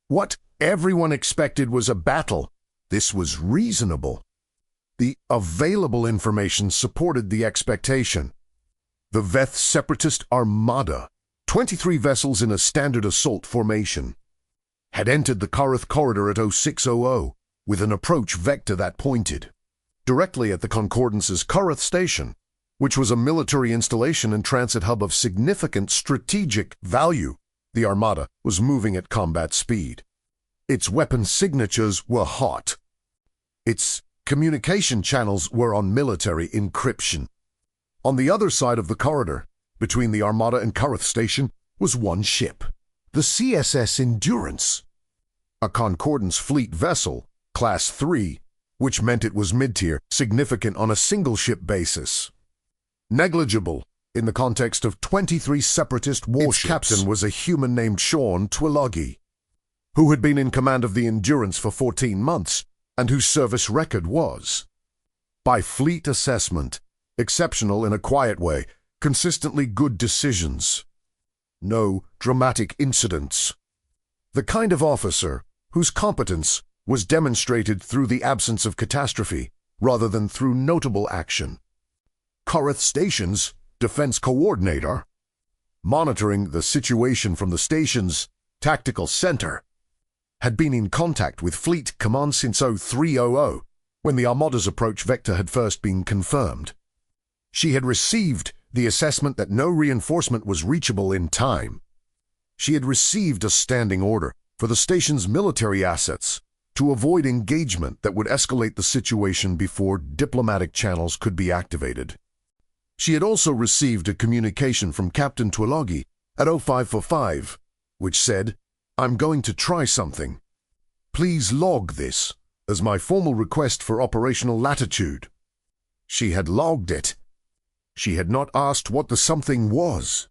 What everyone expected was a battle. This was reasonable. The available information supported the expectation. The Veth Separatist Armada, 23 vessels in a standard assault formation, had entered the Karath corridor at 0600 with an approach vector that pointed directly at the Concordance's Karath station, which was a military installation and transit hub of significant strategic value. The Armada was moving at combat speed. Its weapon signatures were hot. Its communication channels were on military encryption. On the other side of the corridor, between the Armada and Karath station, was one ship, the CSS Endurance, a Concordance fleet vessel, Class 3, which meant it was mid-tier, significant on a single-ship basis. Negligible in the context of 23 separatist warships. Its captain was a human named Sean Twilogi, who had been in command of the Endurance for 14 months, and whose service record was, by fleet assessment, exceptional in a quiet way, consistently good decisions. No dramatic incidents. The kind of officer whose competence was demonstrated through the absence of catastrophe rather than through notable action. Karath Station's defense coordinator, monitoring the situation from the station's tactical center, had been in contact with Fleet Command since 0300, when the Armada's approach vector had first been confirmed. She had received the assessment that no reinforcement was reachable in time. She had received a standing order for the station's military assets to avoid engagement that would escalate the situation before diplomatic channels could be activated. She had also received a communication from Captain Twilogi at 0545, which said, "I'm going to try something. Please log this as my formal request for operational latitude." She had logged it. She had not asked what the something was,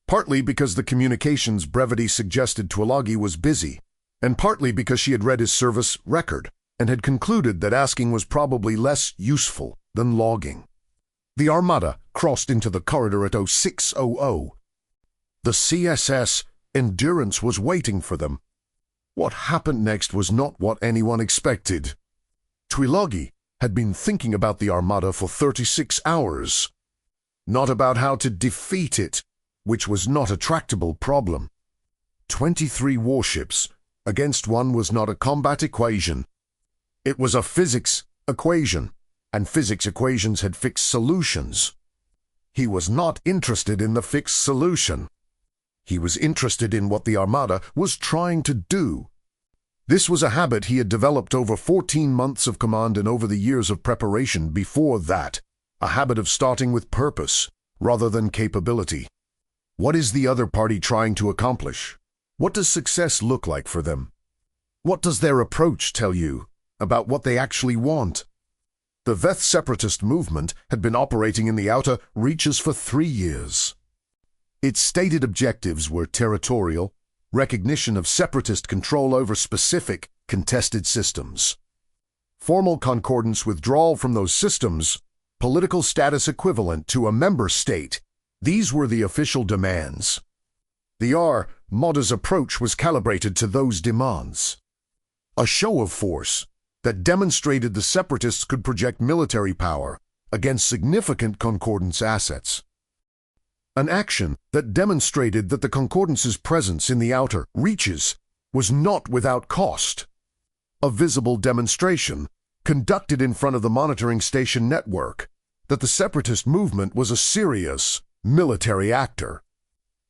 partly because the communication's brevity suggested Twilogi was busy, and partly because she had read his service record and had concluded that asking was probably less useful than logging. The Armada crossed into the corridor at 0600. The CSS Endurance was waiting for them. What happened next was not what anyone expected. Twilogi had been thinking about the Armada for 36 hours. Not about how to defeat it, which was not a tractable problem. 23 warships against one was not a combat equation. It was a physics equation, and physics equations had fixed solutions. He was not interested in the fixed solution. He was interested in what the Armada was trying to do. This was a habit he had developed over 14 months of command and over the years of preparation before that, a habit of starting with purpose rather than capability. What is the other party trying to accomplish? What does success look like for them? What does their approach tell you about what they actually want? The Veth separatist movement had been operating in the outer reaches for 3 years. Its stated objectives were territorial, recognition of separatist control over specific contested systems, formal concordance withdrawal from those systems, political status equivalent to a member state. These were the official demands. The Armada's approach was calibrated to those demands. A show of force that demonstrated the separatists could project military power against significant concordance assets. An action that demonstrated that the Concordance's presence in the outer reaches was not without cost. A visible demonstration, conducted in front of the monitoring station network, that the separatist movement was a serious military actor.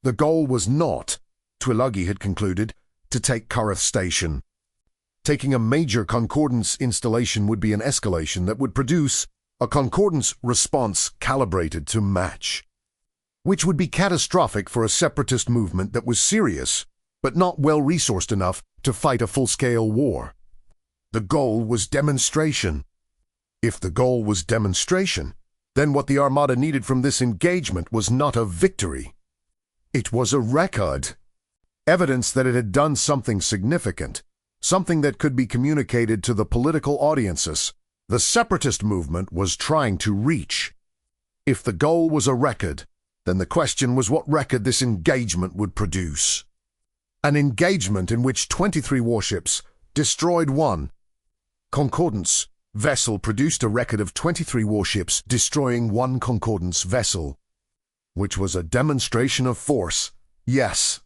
The goal was not, Twilogi had concluded, to take Karath Station. Taking a major Concordance installation would be an escalation that would produce a Concordance response calibrated to match, which would be catastrophic for a separatist movement that was serious, but not well-resourced enough to fight a full-scale war. The goal was demonstration. If the goal was demonstration, then what the Armada needed from this engagement was not a victory. It was a record. Evidence that it had done something significant, something that could be communicated to the political audiences the separatist movement was trying to reach. If the goal was a record, then the question was what record this engagement would produce. An engagement in which 23 warships destroyed one. Concordance vessel produced a record of 23 warships destroying one Concordance vessel, which was a demonstration of force, yes.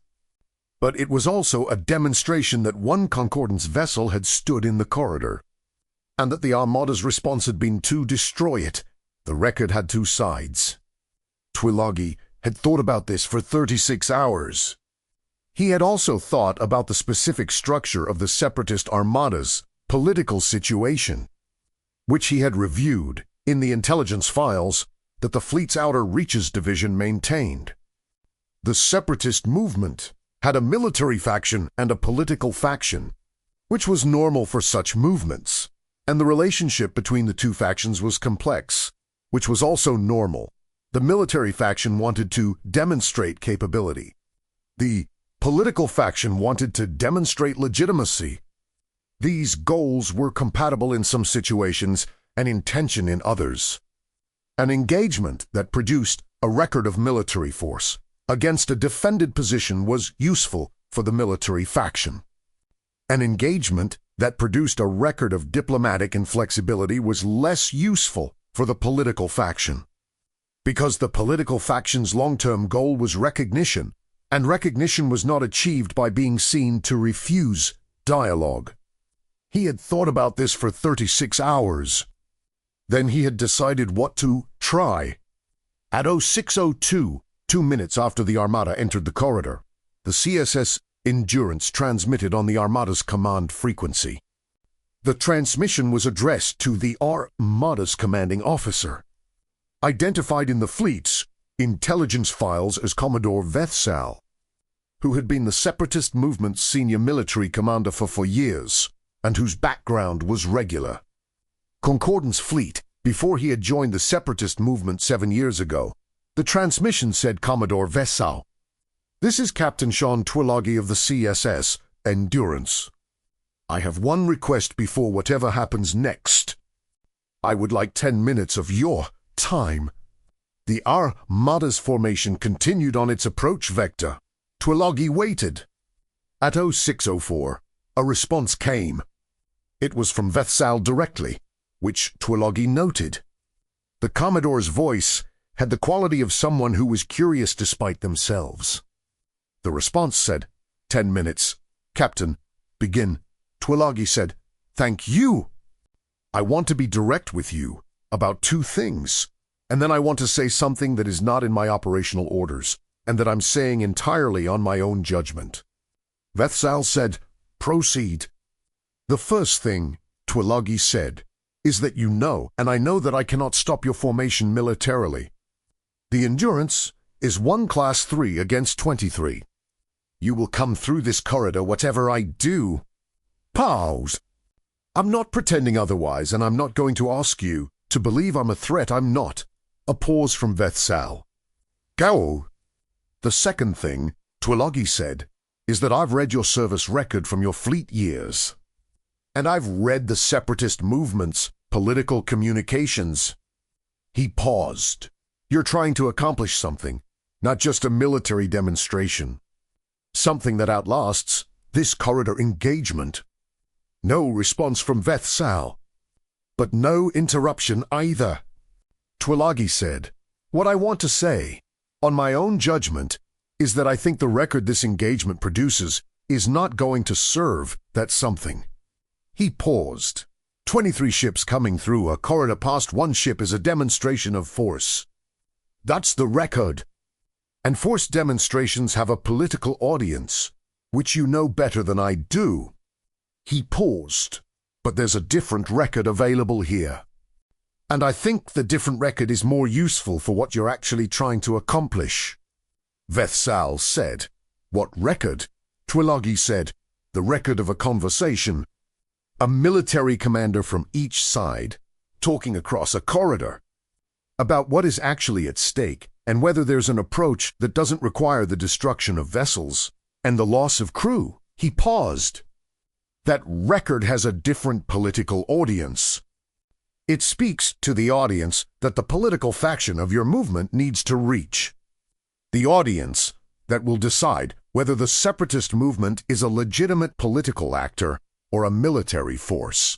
But it was also a demonstration that one Concordance vessel had stood in the corridor, and that the Armada's response had been to destroy it. The record had two sides. Twilagi had thought about this for 36 hours. He had also thought about the specific structure of the Separatist Armada's political situation, which he had reviewed in the intelligence files that the fleet's Outer Reaches Division maintained. The Separatist movement had a military faction and a political faction, which was normal for such movements, and the relationship between the two factions was complex, which was also normal. The military faction wanted to demonstrate capability. The political faction wanted to demonstrate legitimacy. These goals were compatible in some situations and in tension in others. An engagement that produced a record of military force against a defended position was useful for the military faction. An engagement that produced a record of diplomatic inflexibility was less useful for the political faction, because the political faction's long-term goal was recognition, and recognition was not achieved by being seen to refuse dialogue. He had thought about this for 36 hours. Then he had decided what to try. At 06:02, 2 minutes after the Armada entered the corridor, the CSS Endurance transmitted on the Armada's command frequency. The transmission was addressed to the Armada's commanding officer, identified in the fleet's intelligence files as Commodore Vethsal, who had been the Separatist movement's senior military commander for years, and whose background was regular. Concordance fleet, before he had joined the Separatist movement 7 years ago, the transmission said Commodore Vethsal, "This is Captain Sean Twilagi of the CSS Endurance. I have one request before whatever happens next. I would like 10 minutes of your time." The Armada's formation continued on its approach vector. Twilagi waited. At 06:04, a response came. It was from Vethsal directly, which Twilagi noted. The Commodore's voice had the quality of someone who was curious despite themselves. The response said, "10 minutes. Captain, begin." Twilagi said, "Thank you. I want to be direct with you about 2 things, and then I want to say something that is not in my operational orders, and that I'm saying entirely on my own judgment." Vethsal said, "Proceed." "The first thing," Twilagi said, "is that you know, and I know that I cannot stop your formation militarily. The Endurance is 1 Class 3 against 23. You will come through this corridor whatever I do." Pause. "I'm not pretending otherwise, and I'm not going to ask you to believe I'm a threat. I'm not." A pause from Vethsal. "Go." "The second thing," Twilagi said, "is that I've read your service record from your fleet years. And I've read the Separatist movement's political communications." He paused. "You're trying to accomplish something, not just a military demonstration. Something that outlasts this corridor engagement." No response from Vethsal, but no interruption either. Twilagi said, "What I want to say, on my own judgment, is that I think the record this engagement produces is not going to serve that something." He paused. 23 ships coming through a corridor past one ship is a demonstration of force. That's the record. And force demonstrations have a political audience, which you know better than I do. He paused. But there's a different record available here. And I think the different record is more useful for what you're actually trying to accomplish. Vethsal said. "What record?" Twilagi said. "The record of a conversation. A military commander from each side, talking across a corridor, about what is actually at stake and whether there's an approach that doesn't require the destruction of vessels and the loss of crew." He paused. "That record has a different political audience. It speaks to the audience that the political faction of your movement needs to reach. The audience that will decide whether the separatist movement is a legitimate political actor or a military force.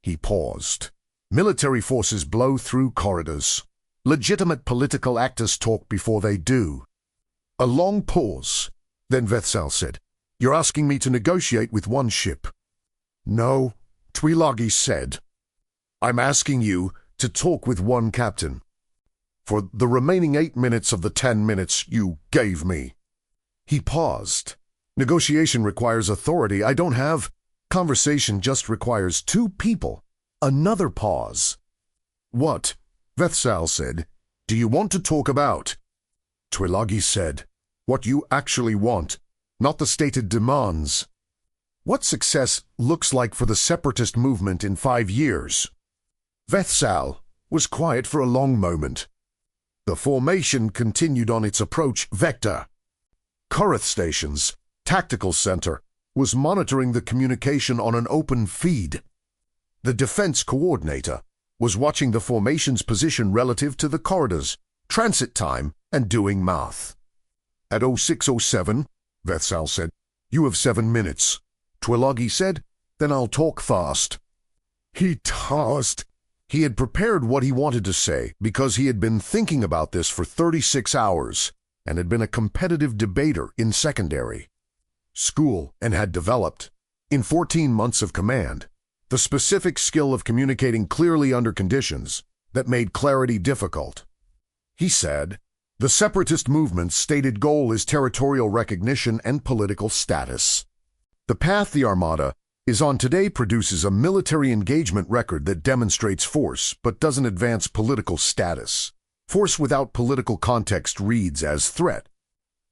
He paused. Military forces blow through corridors. Legitimate political actors talk before they do. A long pause. Then Vethsal said, "You're asking me to negotiate with one ship." "No," Twilagi said. "I'm asking you to talk with one captain. For the remaining 8 minutes of the 10 minutes you gave me." He paused. "Negotiation requires authority I don't have. Conversation just requires 2 people." Another pause. "What," Vethsal said, "do you want to talk about?" Twilagi said, "What you actually want, not the stated demands. What success looks like for the separatist movement in 5 years." Vethsal was quiet for a long moment. The formation continued on its approach vector. Korath Station's tactical center was monitoring the communication on an open feed. The defense coordinator was watching the formation's position relative to the corridors, transit time, and doing math. At 0607, Vethsal said, "You have 7 minutes." Twilagi said, "Then I'll talk fast." He paused. He had prepared what he wanted to say because he had been thinking about this for 36 hours and had been a competitive debater in secondary school and had developed, in 14 months of command, the specific skill of communicating clearly under conditions that made clarity difficult. He said, "The separatist movement's stated goal is territorial recognition and political status. The path the Armada is on today produces a military engagement record that demonstrates force but doesn't advance political status. Force without political context reads as threat.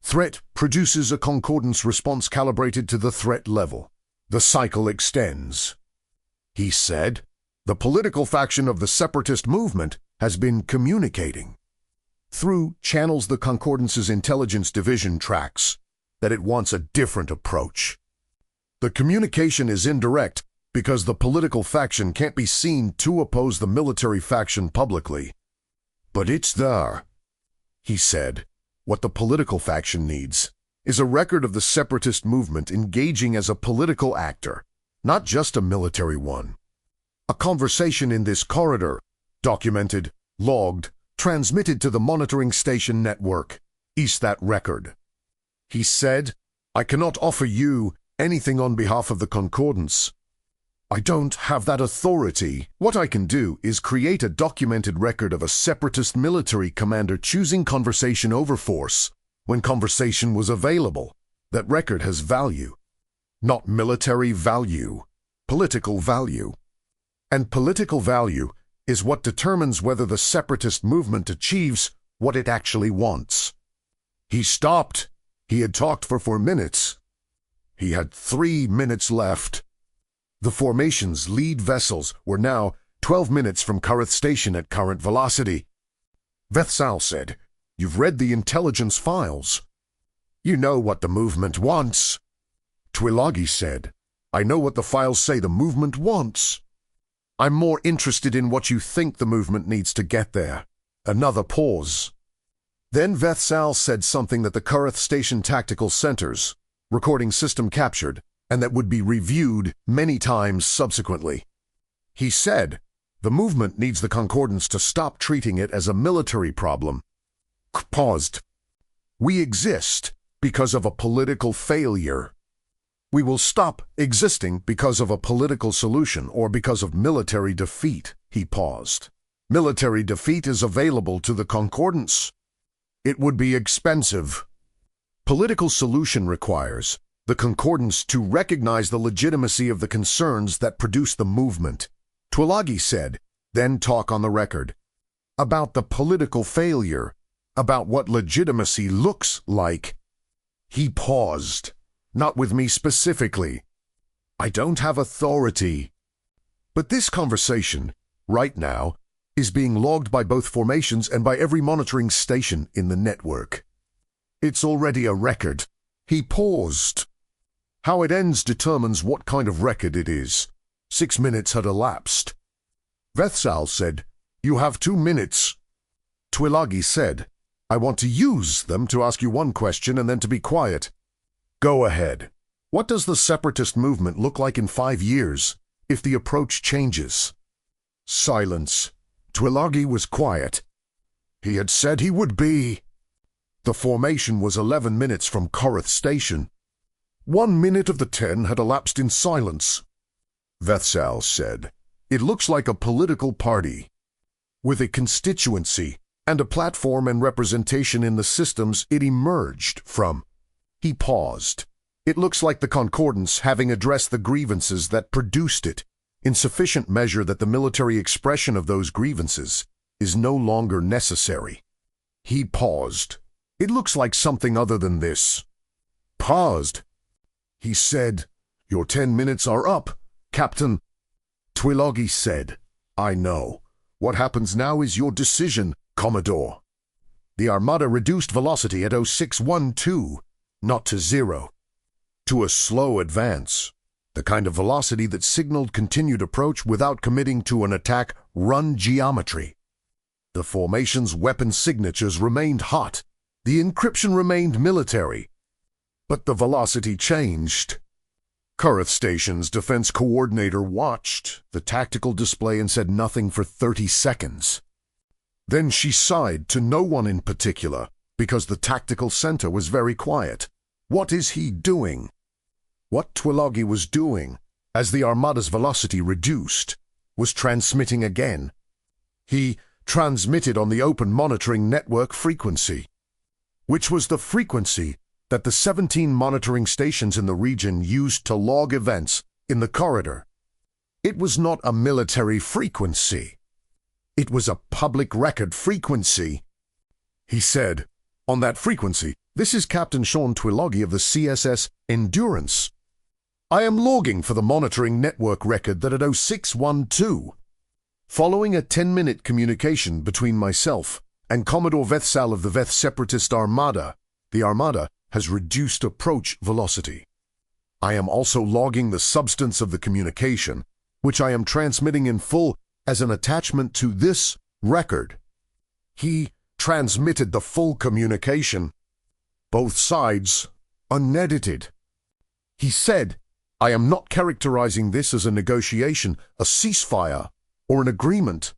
Threat produces a concordance response calibrated to the threat level. The cycle extends." He said, "The political faction of the separatist movement has been communicating through channels the Concordance's intelligence division tracks that it wants a different approach. The communication is indirect because the political faction can't be seen to oppose the military faction publicly. But it's there." He said, "What the political faction needs is a record of the separatist movement engaging as a political actor, not just a military one. A conversation in this corridor, documented, logged, transmitted to the monitoring station network, is that record." He said, "I cannot offer you anything on behalf of the Concordance. I don't have that authority. What I can do is create a documented record of a separatist military commander choosing conversation over force when conversation was available. That record has value. Not military value, political value. And political value is what determines whether the separatist movement achieves what it actually wants." He stopped. He had talked for 4 minutes. He had 3 minutes left. The formation's lead vessels were now 12 minutes from Korath Station at current velocity. Vethsal said, "You've read the intelligence files. You know what the movement wants." Twilagi said, "I know what the files say the movement wants. I'm more interested in what you think the movement needs to get there." Another pause. Then Vethsal said something that the Korath Station tactical centers, recording system captured, and that would be reviewed many times subsequently. He said, "The movement needs the Concordance to stop treating it as a military problem." Paused. "We exist because of a political failure. We will stop existing because of a political solution or because of military defeat." He paused. "Military defeat is available to the Concordance. It would be expensive. Political solution requires the Concordance to recognize the legitimacy of the concerns that produce the movement." Twilagi said, "Then talk on the record. About the political failure, about what legitimacy looks like." He paused. "Not with me specifically. I don't have authority. But this conversation, right now, is being logged by both formations and by every monitoring station in the network. It's already a record." He paused. "How it ends determines what kind of record it is." 6 minutes had elapsed. Vethsal said, "You have 2 minutes." Twilagi said, "I want to use them to ask you one question and then to be quiet." Go ahead. What does the separatist movement look like in 5 years, if the approach changes? Silence. Twilagi was quiet. He had said he would be. The formation was 11 minutes from Korath Station. 1 minute of the 10 had elapsed in silence. Vethsal said, "It looks like a political party, with a constituency and a platform and representation in the systems it emerged from." He paused. "It looks like the Concordance having addressed the grievances that produced it, in sufficient measure that the military expression of those grievances is no longer necessary." He paused. "It looks like something other than this." Paused. He said, "Your 10 minutes are up, Captain." Twilagi said, "I know. What happens now is your decision, Commodore." The Armada reduced velocity at 0612, not to 0, to a slow advance, the kind of velocity that signaled continued approach without committing to an attack run geometry. The formation's weapon signatures remained hot. The encryption remained military. But the velocity changed. Korath Station's defense coordinator watched the tactical display and said nothing for 30 seconds. Then she sighed to no one in particular, because the tactical center was very quiet. What is he doing? What Twilagi was doing, as the Armada's velocity reduced, was transmitting again. He transmitted on the open monitoring network frequency, which was the frequency that the 17 monitoring stations in the region used to log events in the corridor. It was not a military frequency. It was a public record frequency. He said, "On that frequency, this is Captain Sean Twilagi of the CSS Endurance. I am logging for the monitoring network record that at 0612, following a 10-minute communication between myself and Commodore Vethsal of the Veth Separatist Armada, the Armada has reduced approach velocity. I am also logging the substance of the communication, which I am transmitting in full as an attachment to this record." He transmitted the full communication, both sides, unedited. He said, "I am not characterizing this as a negotiation, a ceasefire, or an agreement.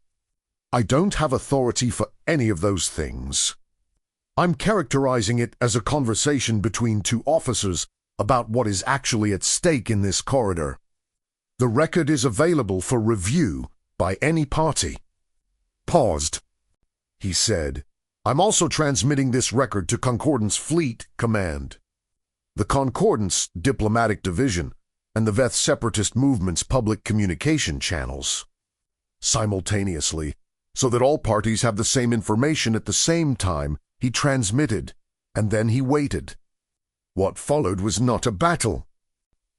I don't have authority for any of those things. I'm characterizing it as a conversation between two officers about what is actually at stake in this corridor. The record is available for review by any party." Paused. He said, "I'm also transmitting this record to Concordance Fleet Command, the Concordance Diplomatic Division, and the Veth Separatist Movement's public communication channels, simultaneously, so that all parties have the same information at the same time." He transmitted, and then he waited. What followed was not a battle.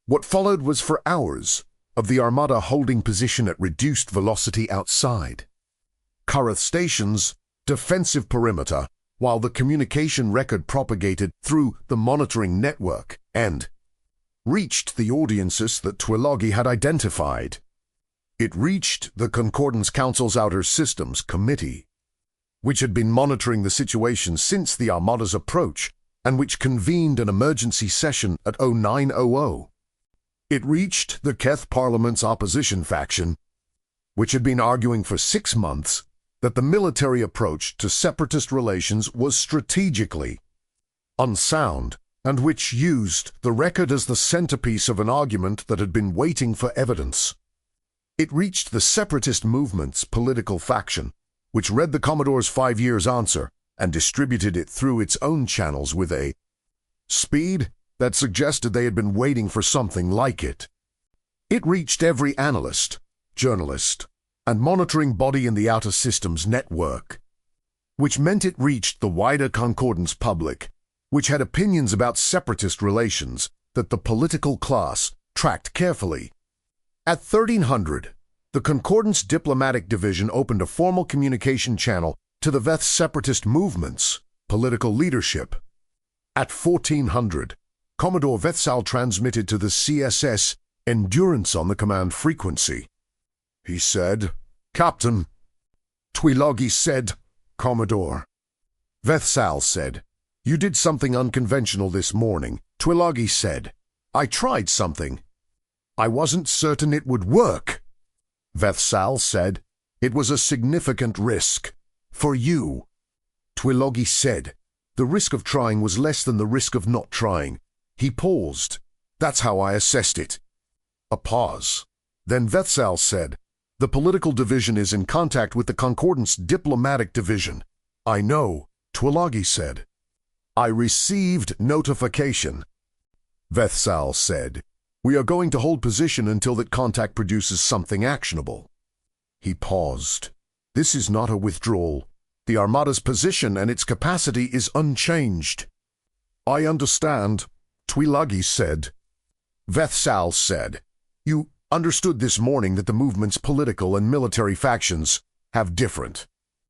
What followed was for hours of the Armada holding position at reduced velocity outside Korath Station's defensive perimeter, while the communication record propagated through the monitoring network and reached the audiences that Twilagi had identified. It reached the Concordance Council's Outer Systems Committee, which had been monitoring the situation since the Armada's approach and which convened an emergency session at 0900. It reached the Keth Parliament's opposition faction, which had been arguing for 6 months that the military approach to separatist relations was strategically unsound and which used the record as the centerpiece of an argument that had been waiting for evidence. It reached the separatist movement's political faction, which read the Commodore's 5 years answer and distributed it through its own channels with a speed that suggested they had been waiting for something like it. It reached every analyst, journalist, and monitoring body in the Outer Systems network, which meant it reached the wider Concordance public, which had opinions about separatist relations that the political class tracked carefully. At 1300, the Concordance Diplomatic Division opened a formal communication channel to the Veth Separatist Movement's political leadership. At 1400, Commodore Vethsal transmitted to the CSS Endurance on the command frequency. He said, "Captain." Twilagi said, "Commodore." Vethsal said, "You did something unconventional this morning Twilagi said, I tried something. I wasn't certain it would work. Vethsal said, it was a significant risk. For you. Twilagi said, the risk of trying was less than the risk of not trying. He paused. That's how I assessed it. A pause. Then Vethsal said, the political division is in contact with the Concordance diplomatic division. I know, Twilagi said. I received notification. Vethsal said, we are going to hold position until that contact produces something actionable. He paused. This is not a withdrawal. The Armada's position and its capacity is unchanged. I understand, Twilagi said. Vethsal said, you understood this morning that the movement's political and military factions have different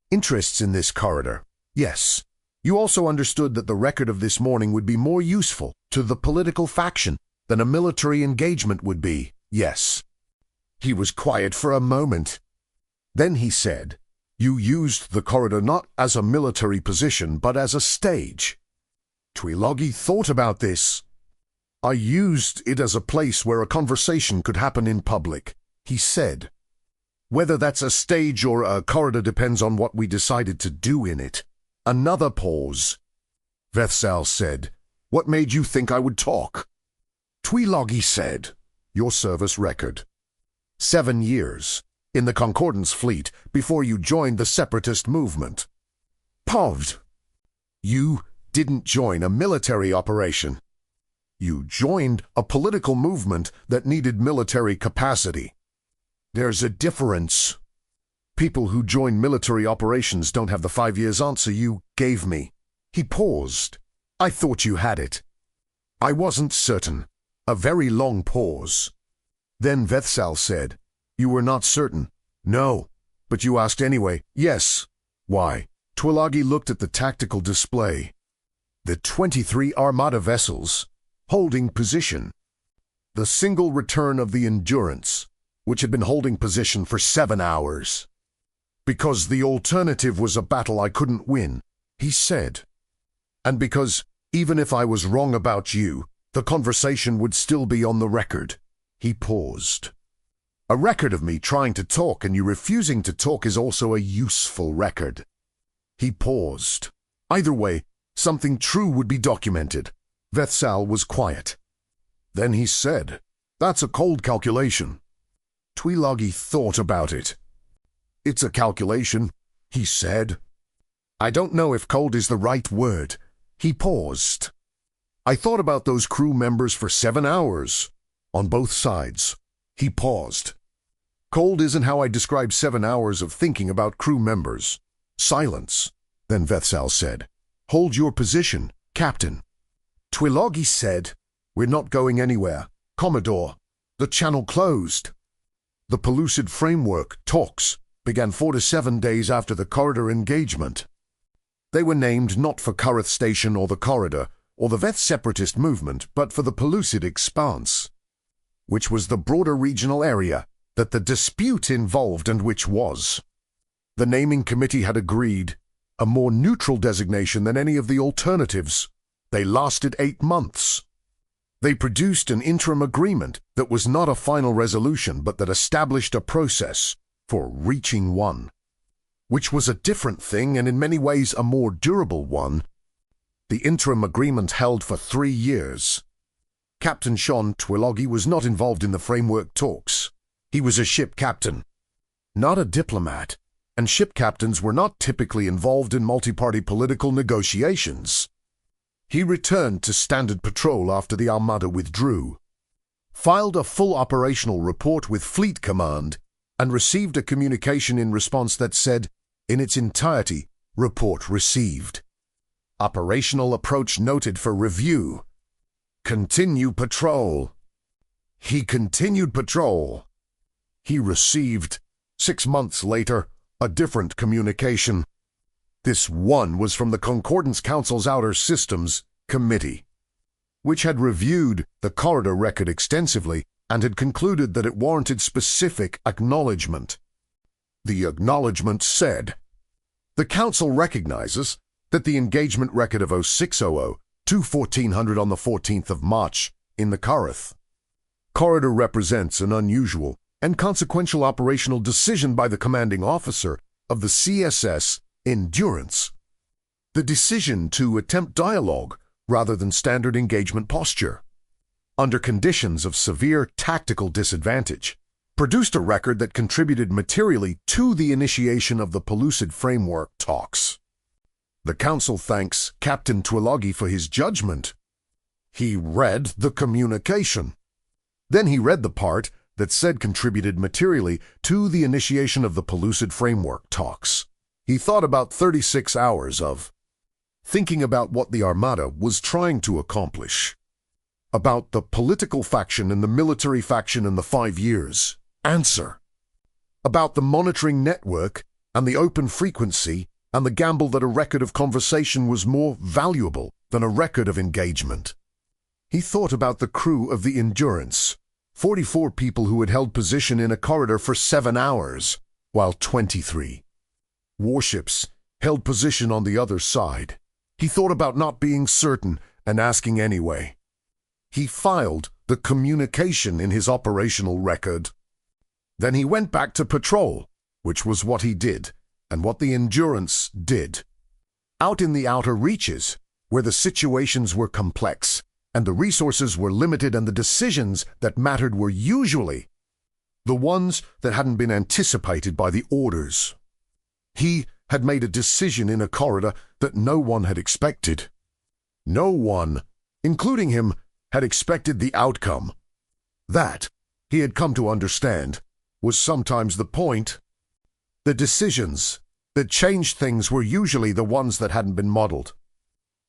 interests in this corridor. Yes. You also understood that the record of this morning would be more useful to the political faction than a military engagement would be. Yes. He was quiet for a moment. Then he said, you used the corridor not as a military position, but as a stage. Twilagi thought about this. I used it as a place where a conversation could happen in public, he said. Whether that's a stage or a corridor depends on what we decided to do in it. Another pause. Vethsal said, what made you think I would talk? Twilagi said, your service record. 7 years, in the Concordance fleet, before you joined the separatist movement. Paused. You didn't join a military operation. You joined a political movement that needed military capacity. There's a difference. People who join military operations don't have the 5 years answer you gave me. He paused. I thought you had it. I wasn't certain. A very long pause. Then Vethsal said, you were not certain. No. But you asked anyway. Yes. Why? Twilagi looked at the tactical display. The 23 Armada vessels, holding position. The single return of the Endurance, which had been holding position for 7 hours. Because the alternative was a battle I couldn't win, he said. And because, even if I was wrong about you, the conversation would still be on the record. He paused. A record of me trying to talk and you refusing to talk is also a useful record. He paused. Either way, something true would be documented. Vethsal was quiet. Then he said, that's a cold calculation. Twilagi thought about it. It's a calculation, he said. I don't know if cold is the right word. He paused. I thought about those crew members for 7 hours, on both sides. He paused. Cold isn't how I describe 7 hours of thinking about crew members. Silence. Then Vethsal said, hold your position, Captain. Twilagi said, we're not going anywhere, Commodore. The channel closed. The Pellucid Framework talks began 4 to 7 days after the corridor engagement. They were named not for Kurith Station or the corridor, or the Veth separatist movement, but for the Pellucid Expanse, which was the broader regional area that the dispute involved and which was. The naming committee had agreed a more neutral designation than any of the alternatives. They lasted 8 months. They produced an interim agreement that was not a final resolution but that established a process for reaching one, which was a different thing and in many ways a more durable one. The interim agreement held for 3 years. Captain Sean Twilagi was not involved in the framework talks. He was a ship captain, not a diplomat, and ship captains were not typically involved in multi-party political negotiations. He returned to standard patrol after the Armada withdrew, filed a full operational report with Fleet Command, and received a communication in response that said, in its entirety, report received. Operational approach noted for review. Continue patrol. He continued patrol. He received, 6 months later, a different communication. This one was from the Concordance Council's Outer Systems Committee, which had reviewed the corridor record extensively and had concluded that it warranted specific acknowledgement. The acknowledgement said, the Council recognizes that the engagement record of 0600 to 1400 on the 14th of March in the Kareth. Corridor represents an unusual and consequential operational decision by the commanding officer of the CSS Endurance. The decision to attempt dialogue rather than standard engagement posture, under conditions of severe tactical disadvantage, produced a record that contributed materially to the initiation of the Pellucid Framework talks. The Council thanks Captain Twilagi for his judgment. He read the communication. Then he read the part that said contributed materially to the initiation of the Pellucid Framework talks. He thought about 36 hours of thinking about what the Armada was trying to accomplish, about the political faction and the military faction in the 5 years. Answer. About the monitoring network and the open frequency and the gamble that a record of conversation was more valuable than a record of engagement. He thought about the crew of the Endurance, 44 people who had held position in a corridor for 7 hours, while 23 warships held position on the other side. He thought about not being certain and asking anyway. He filed the communication in his operational record. Then he went back to patrol, which was what he did, and what the Endurance did. Out in the outer reaches, where the situations were complex, and the resources were limited and the decisions that mattered were usually the ones that hadn't been anticipated by the orders. He had made a decision in a corridor that no one had expected. No one, including him, had expected the outcome. That, he had come to understand, was sometimes the point. The decisions that changed things were usually the ones that hadn't been modeled.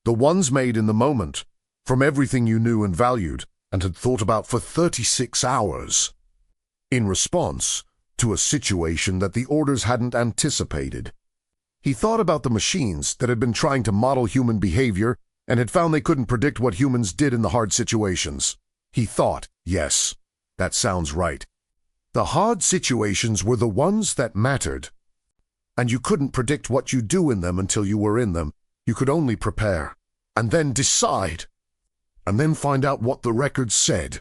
The ones made in the moment, from everything you knew and valued and had thought about for 36 hours, in response to a situation that the orders hadn't anticipated. He thought about the machines that had been trying to model human behavior and had found they couldn't predict what humans did in the hard situations. He thought, yes, that sounds right. The hard situations were the ones that mattered, and you couldn't predict what you do in them until you were in them. You could only prepare, and then decide, and then find out what the record said.